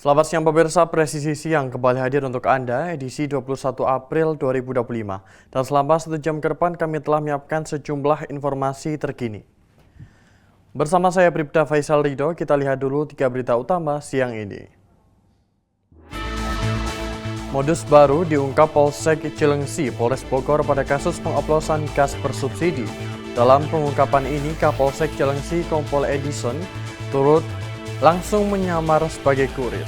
Selamat siang pemirsa, Presisi Siang kembali hadir untuk Anda edisi 21 April 2025. Dan selama 1 jam ke depan kami telah menyiapkan sejumlah informasi terkini. Bersama saya Bribda Faisal Ridho, kita lihat dulu 3 berita utama siang ini. Modus baru diungkap Polsek Cilengsi, Polres Bogor pada kasus pengoplosan gas bersubsidi. Dalam pengungkapan ini, Kapolsek Cilengsi Kompol Edison turut langsung menyamar sebagai kurir.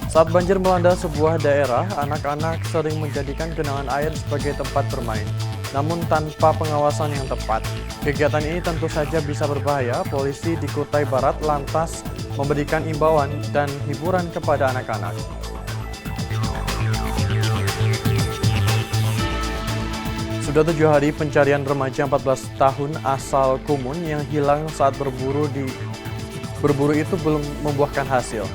Saat banjir melanda sebuah daerah, anak-anak sering menjadikan genangan air sebagai tempat bermain, namun tanpa pengawasan yang tepat. Kegiatan ini tentu saja bisa berbahaya. Polisi di Kutai Barat lantas memberikan imbauan dan hiburan kepada anak-anak. Sudah 7 hari pencarian remaja 14 tahun asal Kumun yang hilang saat berburu itu belum membuahkan hasil.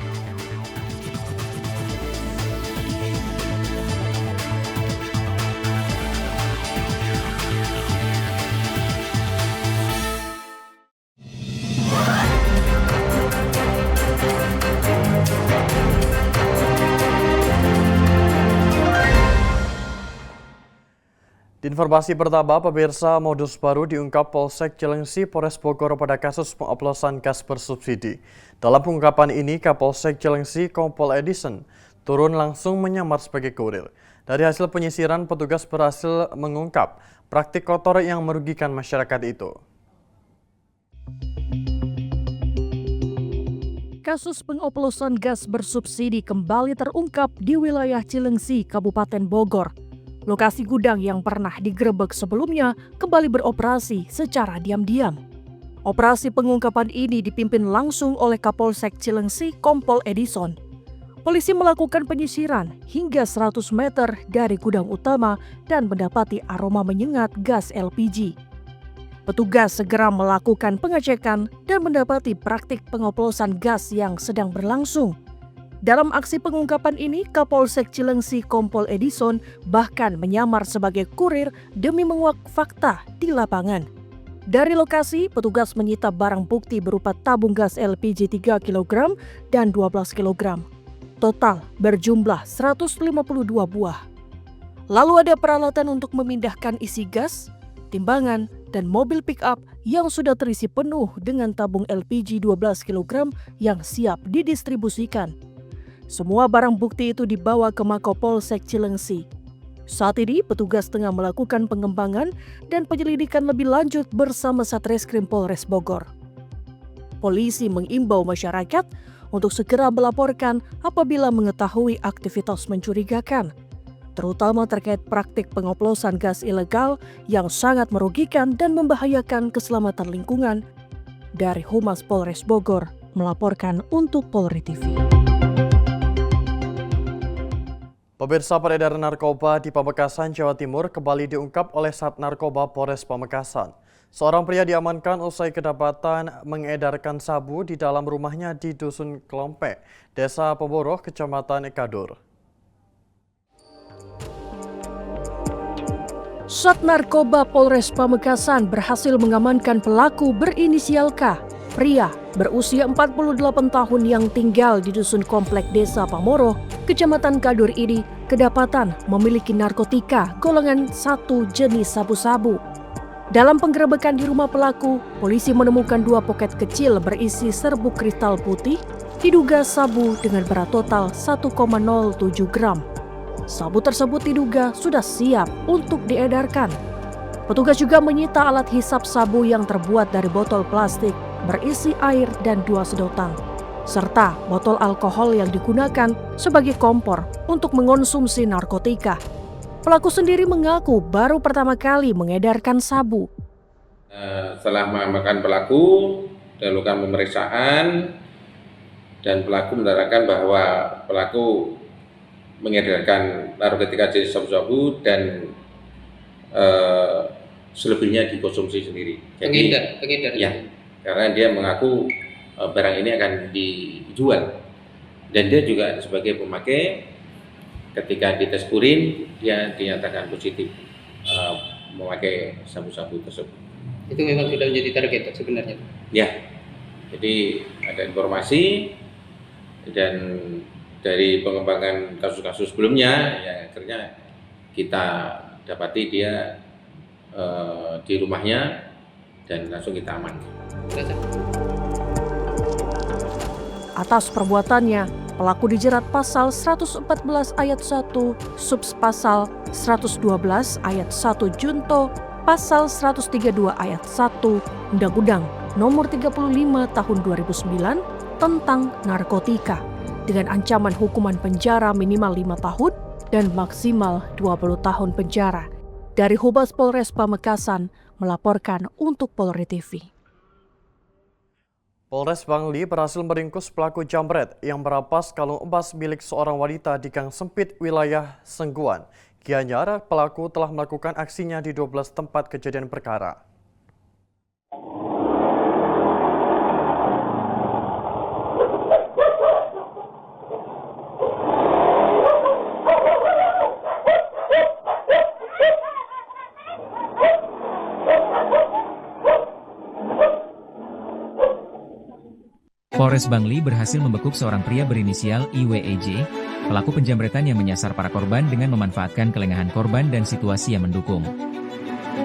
Di informasi pertama, pemirsa, modus baru diungkap Polsek Cilengsi, Polres Bogor pada kasus pengoplosan gas bersubsidi. Dalam pengungkapan ini, Kapolsek Cilengsi Kompol Edison turun langsung menyamar sebagai kurir. Dari hasil penyisiran, petugas berhasil mengungkap praktik kotor yang merugikan masyarakat itu. Kasus pengoplosan gas bersubsidi kembali terungkap di wilayah Cilengsi, Kabupaten Bogor. Lokasi gudang yang pernah digerebek sebelumnya kembali beroperasi secara diam-diam. Operasi pengungkapan ini dipimpin langsung oleh Kapolsek Cilengsi Kompol Edison. Polisi melakukan penyisiran hingga 100 meter dari gudang utama dan mendapati aroma menyengat gas LPG. Petugas segera melakukan pengecekan dan mendapati praktik pengoplosan gas yang sedang berlangsung. Dalam aksi pengungkapan ini, Kapolsek Cilengsi Kompol Edison bahkan menyamar sebagai kurir demi menguak fakta di lapangan. Dari lokasi, petugas menyita barang bukti berupa tabung gas LPG 3 kg dan 12 kg. Total berjumlah 152 buah. Lalu ada peralatan untuk memindahkan isi gas, timbangan, dan mobil pick-up yang sudah terisi penuh dengan tabung LPG 12 kg yang siap didistribusikan. Semua barang bukti itu dibawa ke Mako-Polsek Cilengsi. Saat ini, petugas tengah melakukan pengembangan dan penyelidikan lebih lanjut bersama Satreskrim Polres Bogor. Polisi mengimbau masyarakat untuk segera melaporkan apabila mengetahui aktivitas mencurigakan, terutama terkait praktik pengoplosan gas ilegal yang sangat merugikan dan membahayakan keselamatan lingkungan. Dari Humas Polres Bogor melaporkan untuk Polri TV. Pemirsa, peredaran narkoba di Pamekasan, Jawa Timur kembali diungkap oleh Sat Narkoba Polres Pamekasan. Seorang pria diamankan usai kedapatan mengedarkan sabu di dalam rumahnya di Dusun Kelompe, Desa Pemboroh, Kecamatan Kadur. Sat Narkoba Polres Pamekasan berhasil mengamankan pelaku berinisial K, pria berusia 48 tahun yang tinggal di Dusun Komplek Desa Pamoroh, Kecamatan Kadur ini kedapatan memiliki narkotika golongan 1 jenis sabu-sabu. Dalam penggerebekan di rumah pelaku, polisi menemukan 2 poket kecil berisi serbuk kristal putih, diduga sabu dengan berat total 1,07 gram. Sabu tersebut diduga sudah siap untuk diedarkan. Petugas juga menyita alat hisap sabu yang terbuat dari botol plastik berisi air dan 2 sedotan, serta botol alkohol yang digunakan sebagai kompor untuk mengonsumsi narkotika. Pelaku sendiri mengaku baru pertama kali mengedarkan sabu. Setelah mengamankan pelaku, dilakukan pemeriksaan dan pelaku menerangkan bahwa pelaku mengedarkan narkotika jenis sabu-sabu dan selebihnya dikonsumsi sendiri. Pengedar. Ya, karena dia mengaku barang ini akan dijual dan dia juga sebagai pemakai. Ketika dites urin dia dinyatakan positif memakai sabu-sabu tersebut. Itu memang sudah menjadi target sebenarnya. Ya, jadi ada informasi dan dari pengembangan kasus-kasus sebelumnya, ya akhirnya kita dapati dia di rumahnya dan langsung kita amankan. Atas perbuatannya, pelaku dijerat pasal 114 ayat 1, subs pasal 112 ayat 1 junto, pasal 132 ayat 1 Undang-Undang Nomor 35 Tahun 2009 tentang narkotika dengan ancaman hukuman penjara minimal 5 tahun dan maksimal 20 tahun penjara. Dari Humas Polres Pamekasan melaporkan untuk Polri TV. Polres Bangli berhasil meringkus pelaku jambret yang merampas kalung emas milik seorang wanita di gang sempit wilayah Sengguan. Gianyar, pelaku telah melakukan aksinya di 12 tempat kejadian perkara. Polres Bangli berhasil membekuk seorang pria berinisial IWEJ, pelaku penjambretan yang menyasar para korban dengan memanfaatkan kelengahan korban dan situasi yang mendukung.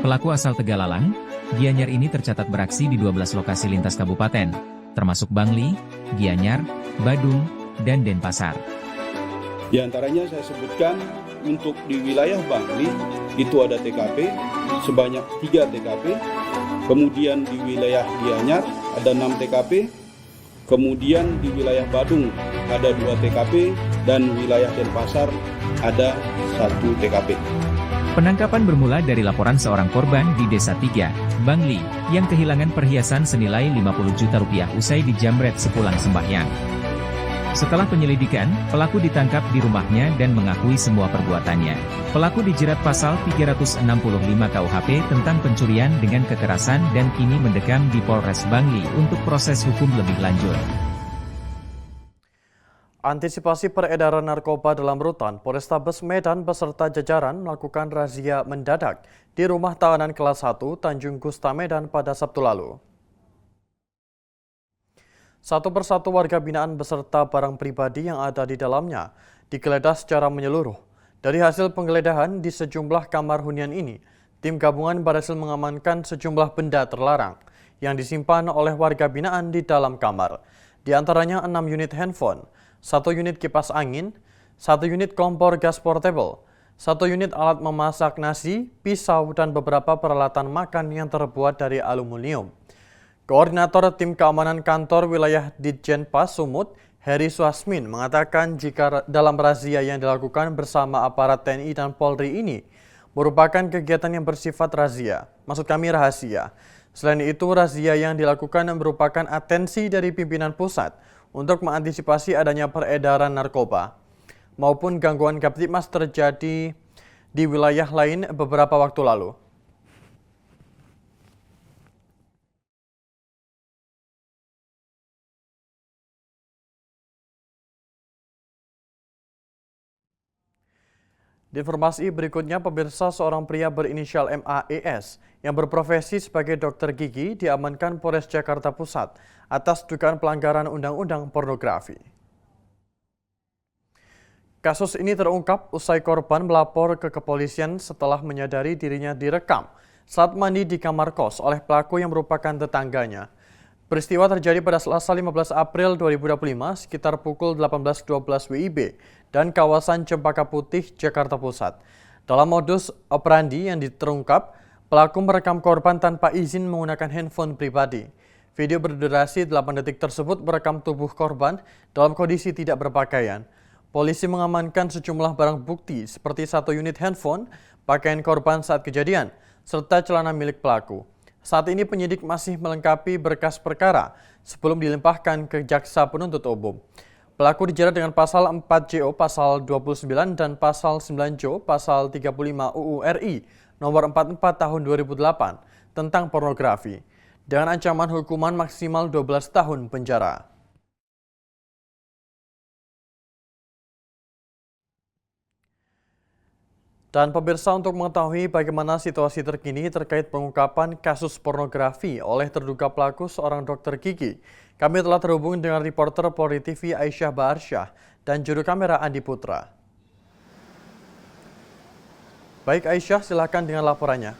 Pelaku asal Tegalalang, Gianyar ini tercatat beraksi di 12 lokasi lintas kabupaten, termasuk Bangli, Gianyar, Badung, dan Denpasar. Di antaranya saya sebutkan untuk di wilayah Bangli itu ada TKP sebanyak 3 TKP, kemudian di wilayah Gianyar ada 6 TKP, kemudian di wilayah Badung ada 2 TKP, dan wilayah Denpasar ada 1 TKP. Penangkapan bermula dari laporan seorang korban di Desa 3, Bangli, yang kehilangan perhiasan senilai 50 juta rupiah usai dijambret sepulang sembahyang. Setelah penyelidikan, pelaku ditangkap di rumahnya dan mengakui semua perbuatannya. Pelaku dijerat pasal 365 KUHP tentang pencurian dengan kekerasan dan kini mendekam di Polres Bangli untuk proses hukum lebih lanjut. Antisipasi peredaran narkoba dalam rutan, Polrestabes Medan beserta jajaran melakukan razia mendadak di rumah tahanan kelas 1 Tanjung Gusta Medan pada Sabtu lalu. Satu persatu warga binaan beserta barang pribadi yang ada di dalamnya digeledah secara menyeluruh. Dari hasil penggeledahan di sejumlah kamar hunian ini, tim gabungan berhasil mengamankan sejumlah benda terlarang yang disimpan oleh warga binaan di dalam kamar. Di antaranya 6 unit handphone, 1 unit kipas angin, 1 unit kompor gas portable, 1 unit alat memasak nasi, pisau, dan beberapa peralatan makan yang terbuat dari aluminium. Koordinator Tim Keamanan Kantor Wilayah Ditjenpas Sumut, Heri Suasmin, mengatakan jika dalam razia yang dilakukan bersama aparat TNI dan Polri ini merupakan kegiatan yang bersifat rahasia, rahasia. Selain itu, razia yang dilakukan merupakan atensi dari pimpinan pusat untuk mengantisipasi adanya peredaran narkoba maupun gangguan Kamtibmas terjadi di wilayah lain beberapa waktu lalu. Di informasi berikutnya, pemirsa, seorang pria berinisial MAES yang berprofesi sebagai dokter gigi diamankan Polres Jakarta Pusat atas dugaan pelanggaran undang-undang pornografi. Kasus ini terungkap usai korban melapor ke kepolisian setelah menyadari dirinya direkam saat mandi di kamar kos oleh pelaku yang merupakan tetangganya. Peristiwa terjadi pada Selasa 15 April 2025 sekitar pukul 18.12 WIB dan kawasan Cempaka Putih, Jakarta Pusat. Dalam modus operandi yang diterungkap, pelaku merekam korban tanpa izin menggunakan handphone pribadi. Video berdurasi 8 detik tersebut merekam tubuh korban dalam kondisi tidak berpakaian. Polisi mengamankan sejumlah barang bukti seperti 1 unit handphone, pakaian korban saat kejadian, serta celana milik pelaku. Saat ini penyidik masih melengkapi berkas perkara sebelum dilimpahkan ke jaksa penuntut umum. Pelaku dijerat dengan pasal 4 JO pasal 29 dan pasal 9 JO pasal 35 UU RI nomor 44 tahun 2008 tentang pornografi dengan ancaman hukuman maksimal 12 tahun penjara. Dan pemirsa, untuk mengetahui bagaimana situasi terkini terkait pengungkapan kasus pornografi oleh terduga pelaku seorang dokter gigi, kami telah terhubung dengan reporter Polri TV Aisyah Baharsyah dan juru kamera Andi Putra. Baik Aisyah, silakan dengan laporannya.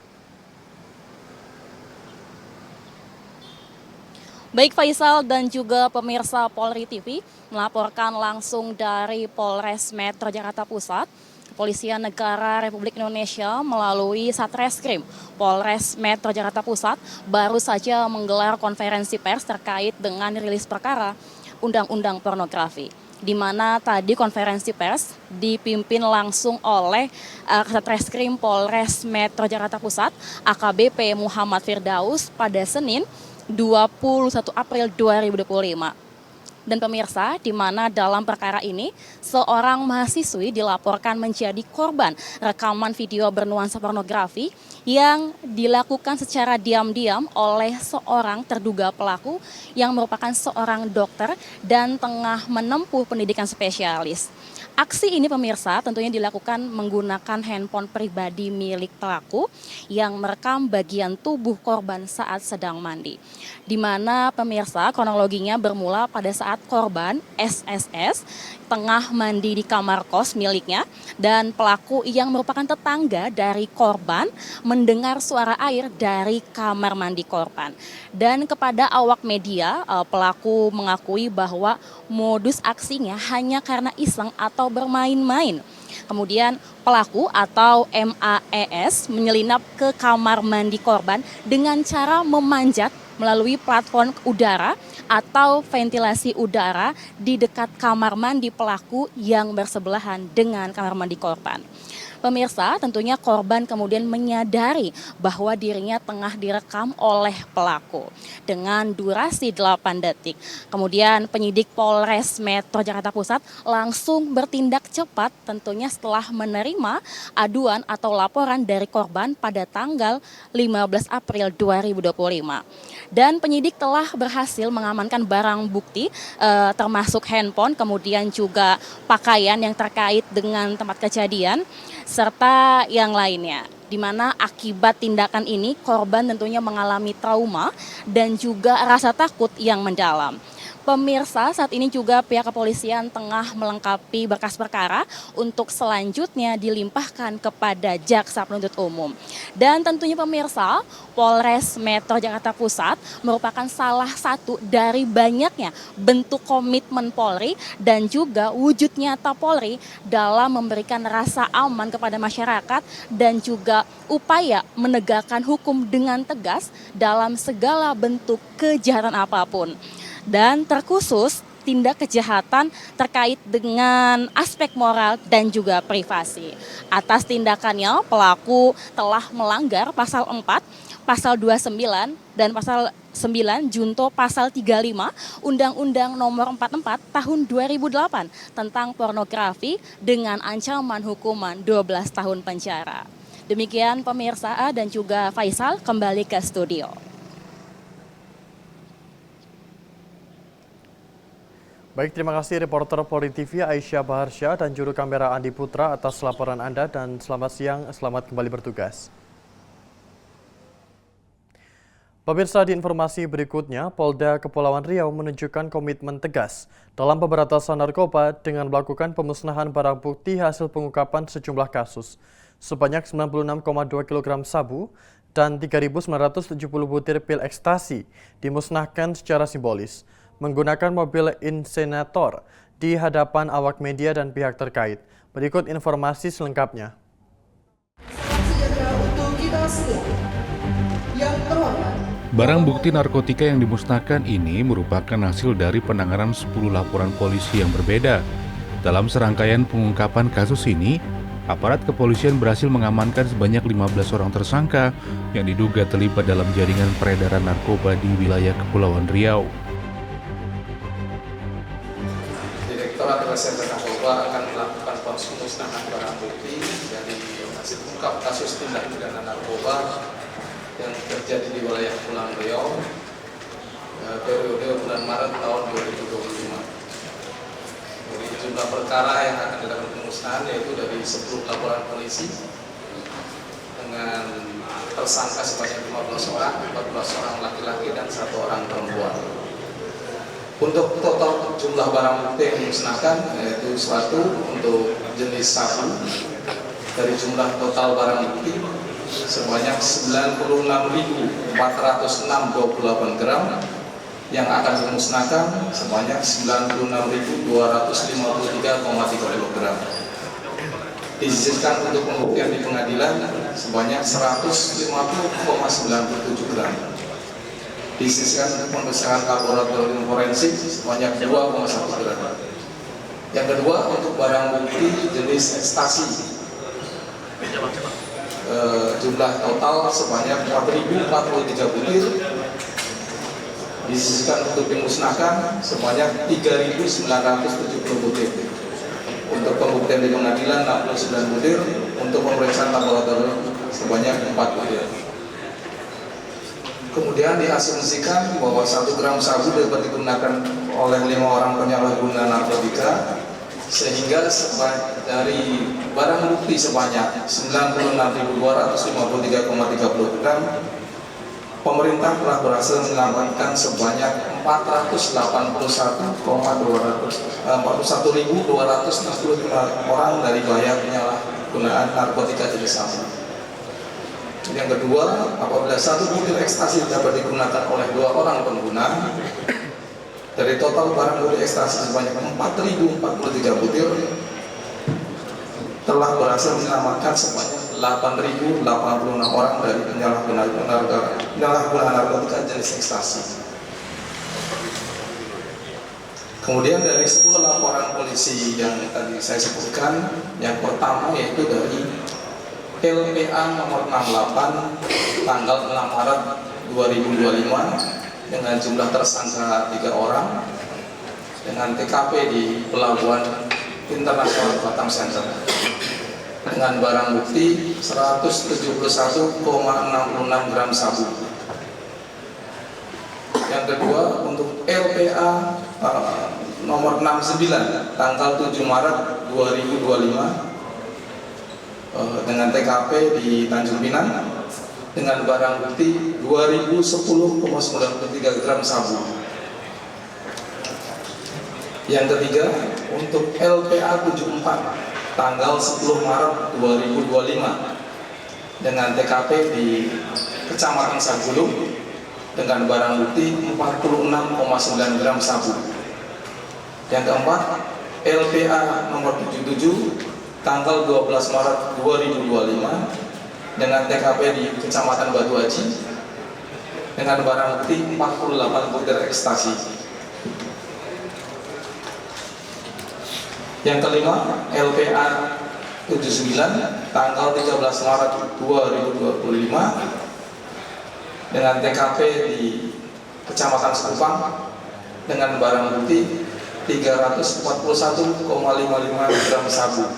Baik Faisal dan juga pemirsa Polri TV melaporkan langsung dari Polres Metro Jakarta Pusat. Kepolisian Negara Republik Indonesia melalui Satreskrim Polres Metro Jakarta Pusat baru saja menggelar konferensi pers terkait dengan rilis perkara Undang-Undang Pornografi, di mana tadi konferensi pers dipimpin langsung oleh Satreskrim Polres Metro Jakarta Pusat AKBP Muhammad Firdaus pada Senin 21 April 2025. Dan pemirsa, di mana dalam perkara ini seorang mahasiswi dilaporkan menjadi korban rekaman video bernuansa pornografi yang dilakukan secara diam-diam oleh seorang terduga pelaku yang merupakan seorang dokter dan tengah menempuh pendidikan spesialis. Aksi ini pemirsa tentunya dilakukan menggunakan handphone pribadi milik pelaku yang merekam bagian tubuh korban saat sedang mandi. Di mana pemirsa kronologinya bermula pada saat korban SSS tengah mandi di kamar kos miliknya dan pelaku yang merupakan tetangga dari korban mendengar suara air dari kamar mandi korban. Dan kepada awak media pelaku mengakui bahwa modus aksinya hanya karena iseng atau bermain-main. Kemudian pelaku atau MAES menyelinap ke kamar mandi korban dengan cara memanjat melalui platform udara atau ventilasi udara di dekat kamar mandi pelaku yang bersebelahan dengan kamar mandi korban. Pemirsa, tentunya korban kemudian menyadari bahwa dirinya tengah direkam oleh pelaku dengan durasi 8 detik. Kemudian penyidik Polres Metro Jakarta Pusat langsung bertindak cepat tentunya setelah menerima aduan atau laporan dari korban pada tanggal 15 April 2025. Dan penyidik telah berhasil mengamankan barang bukti termasuk handphone, kemudian juga pakaian yang terkait dengan tempat kejadian, serta yang lainnya. Di mana akibat tindakan ini korban tentunya mengalami trauma dan juga rasa takut yang mendalam. Pemirsa, saat ini juga pihak kepolisian tengah melengkapi berkas perkara untuk selanjutnya dilimpahkan kepada Jaksa Penuntut Umum. Dan tentunya pemirsa, Polres Metro Jakarta Pusat merupakan salah satu dari banyaknya bentuk komitmen Polri dan juga wujud nyata Polri dalam memberikan rasa aman kepada masyarakat dan juga upaya menegakkan hukum dengan tegas dalam segala bentuk kejahatan apapun. Dan terkhusus tindak kejahatan terkait dengan aspek moral dan juga privasi. Atas tindakannya pelaku telah melanggar pasal 4, pasal 29 dan pasal 9 junto pasal 35 Undang-Undang Nomor 44 Tahun 2008 tentang pornografi dengan ancaman hukuman 12 tahun penjara. Demikian pemirsa dan juga Faisal, kembali ke studio. Baik, terima kasih reporter Polri TV Aisyah Baharsyah dan juru kamera Andi Putra atas laporan Anda dan selamat siang, selamat kembali bertugas. Pemirsa, di informasi berikutnya, Polda Kepulauan Riau menunjukkan komitmen tegas dalam pemberantasan narkoba dengan melakukan pemusnahan barang bukti hasil pengungkapan sejumlah kasus. Sebanyak 96,2 kg sabu dan 3.970 butir pil ekstasi dimusnahkan secara simbolis menggunakan mobil insenator di hadapan awak media dan pihak terkait. Berikut informasi selengkapnya. Barang bukti narkotika yang dimusnahkan ini merupakan hasil dari penanganan 10 laporan polisi yang berbeda. Dalam serangkaian pengungkapan kasus ini, aparat kepolisian berhasil mengamankan sebanyak 15 orang tersangka yang diduga terlibat dalam jaringan peredaran narkoba di wilayah Kepulauan Riau. Direktorat Reserse Narkoba akan melakukan pemusnahan barang bukti dari hasil ungkap kasus tindak pidana narkoba yang terjadi di wilayah Kepulauan Riau periode bulan Maret tahun 2025. Dari jumlah perkara yang akan dilakukan pemusnahan yaitu dari 10 laporan polisi dengan tersangka sebanyak 15 orang, 14 orang laki-laki dan 1 orang perempuan. Untuk total jumlah barang bukti yang dimusnahkan yaitu 1 untuk jenis sabu dari jumlah total barang bukti sebanyak 96.406,28 gram, yang akan dimusnahkan sebanyak 96.253,30 gram. Disisihkan untuk pembuktian di pengadilan sebanyak 150,97 gram. Disisihkan untuk pemeriksaan laboratorium forensik sebanyak 2,1 gram. Yang kedua, untuk barang bukti jenis ekstasi, jumlah total sebanyak 4.043 butir. Disisihkan untuk dimusnahkan sebanyak 3.970 butir. Untuk pembuktian di pengadilan 69 butir, untuk pemeriksaan laboratorium sebanyak 4 butir. Kemudian diasumsikan bahwa 1 gram sabu dapat digunakan oleh 5 orang penyalahguna narkotika, sehingga dari barang bukti sebanyak 96.253,30 gram, pemerintah telah berhasil menyelamatkan sebanyak 41.265 orang dari bahaya penyalahgunaan narkotika jenis sabu. Yang kedua, apabila 1 butir ekstasi dapat digunakan oleh 2 orang pengguna, dari total barang bukti ekstasi sebanyak 4.043 butir, telah berhasil menyelamatkan sebanyak 8.086 orang dari penyalahgunaan narkotika jenis ekstasi. Kemudian dari 10 laporan polisi yang tadi saya sebutkan, yang pertama yaitu dari LPA nomor 68 tanggal 6 Maret 2025 dengan jumlah tersangka 3 orang dengan TKP di Pelabuhan Internasional Batam Center dengan barang bukti 171,66 gram sabu. Yang kedua, untuk LPA nomor 69 tanggal 7 Maret 2025 dengan TKP di Tanjung Pinang dengan barang bukti 2010,93 gram sabu. Yang ketiga, untuk LPA 74 tanggal 10 Maret 2025 dengan TKP di Kecamatan Sagulung dengan barang bukti 46,9 gram sabu. Yang keempat, LPA nomor 77 tanggal 12 Maret 2025 dengan TKP di Kecamatan Batu Haji dengan barang bukti 48 butir ekstasi. Yang kelima, LPA 79 tanggal 13 Maret 2025 dengan TKP di Kecamatan Sekupang dengan barang bukti 341,55 gram sabu.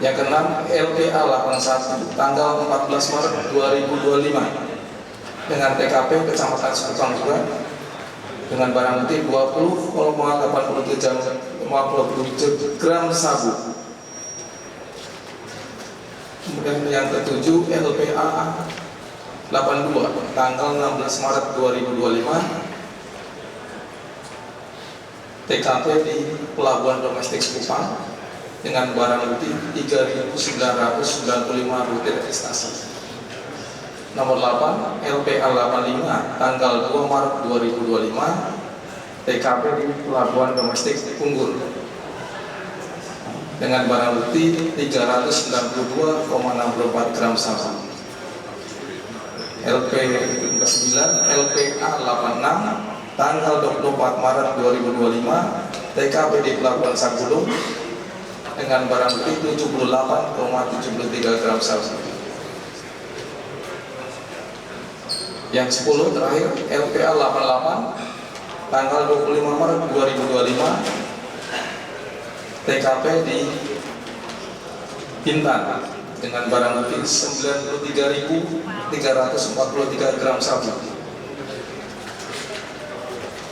Yang keenam, LPA 81 tanggal 14 Maret 2025 dengan TKP Kecamatan Sekupang juga dengan barang bukti 20,57 gram sabu. Kemudian yang ketujuh, LPA 82 tanggal 16 Maret 2025 TKP di Pelabuhan Domestik Sekupang dengan barang bukti 3.995 butir ekstasi. Nomor 8, LPA 85 tanggal 2 Maret 2025 TKP di Pelabuhan Domestik Punggur dengan barang bukti 392,64 gram sabu. LPA 9, LPA 86 tanggal 24 Maret 2025 TKP di Pelabuhan Sagulung dengan barang bukti 78,73 gram sabu. Yang 10 terakhir, LPA 88 tanggal 25 Maret 2025 TKP di Bintan dengan barang bukti 93.343 gram sabu.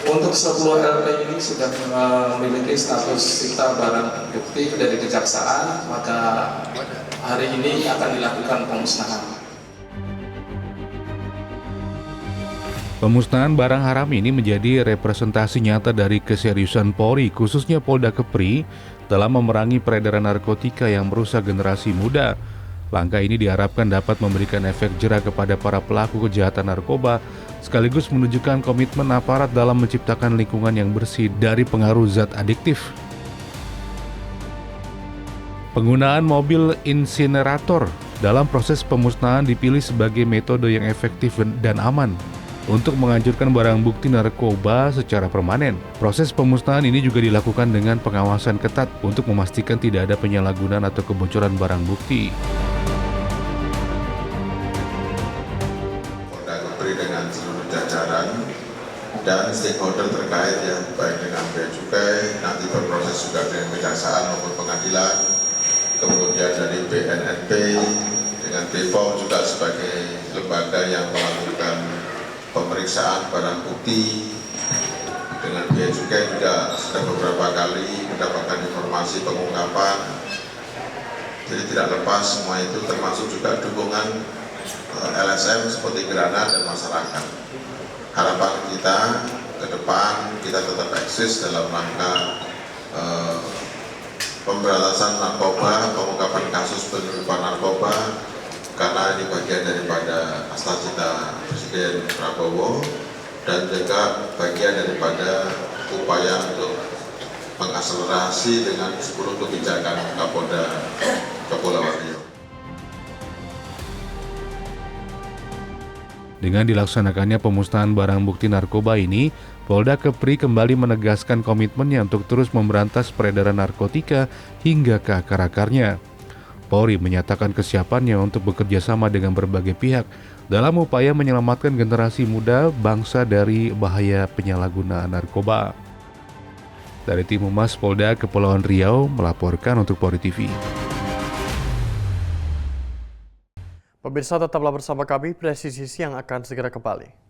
Untuk 10 LP ini sudah memiliki status sita barang bukti dari kejaksaan, maka hari ini akan dilakukan pemusnahan. Pemusnahan barang haram ini menjadi representasi nyata dari keseriusan Polri, khususnya Polda Kepri, dalam memerangi peredaran narkotika yang merusak generasi muda. Langkah ini diharapkan dapat memberikan efek jera kepada para pelaku kejahatan narkoba, sekaligus menunjukkan komitmen aparat dalam menciptakan lingkungan yang bersih dari pengaruh zat adiktif. Penggunaan mobil insinerator dalam proses pemusnahan dipilih sebagai metode yang efektif dan aman untuk menghancurkan barang bukti narkoba secara permanen. Proses pemusnahan ini juga dilakukan dengan pengawasan ketat untuk memastikan tidak ada penyalahgunaan atau kebocoran barang bukti. Polda Kepri dengan seluruh jajaran dan stakeholder terkait ya, baik dengan bea cukai, nanti berproses juga dengan kejaksaan maupun pengadilan, kemudian dari BNNP dengan BPOM juga sebagai lembaga yang melakukan pemeriksaan barang bukti, dengan bea cukai juga sudah beberapa kali mendapatkan informasi pengungkapan. Jadi tidak lepas semua itu, termasuk juga dukungan LSM seperti Gerana dan masyarakat. Harapan kita ke depan kita tetap eksis dalam rangka pemberantasan narkoba, pengungkapan kasus penyelundupan narkoba, karena ini bagian daripada cita Presiden Prabowo dan juga bagian daripada upaya untuk mengakselerasi dengan 10 kebijakan Kapolda Kepulauan Riau. Dengan dilaksanakannya pemusnahan barang bukti narkoba ini, Polda Kepri kembali menegaskan komitmennya untuk terus memberantas peredaran narkotika hingga ke akar-akarnya. Polri menyatakan kesiapannya untuk bekerja sama dengan berbagai pihak dalam upaya menyelamatkan generasi muda bangsa dari bahaya penyalahgunaan narkoba. Dari Tim Humas Polda Kepulauan Riau melaporkan untuk Polri TV. Pemirsa tetaplah bersama kami, Presisi Siang akan segera kembali.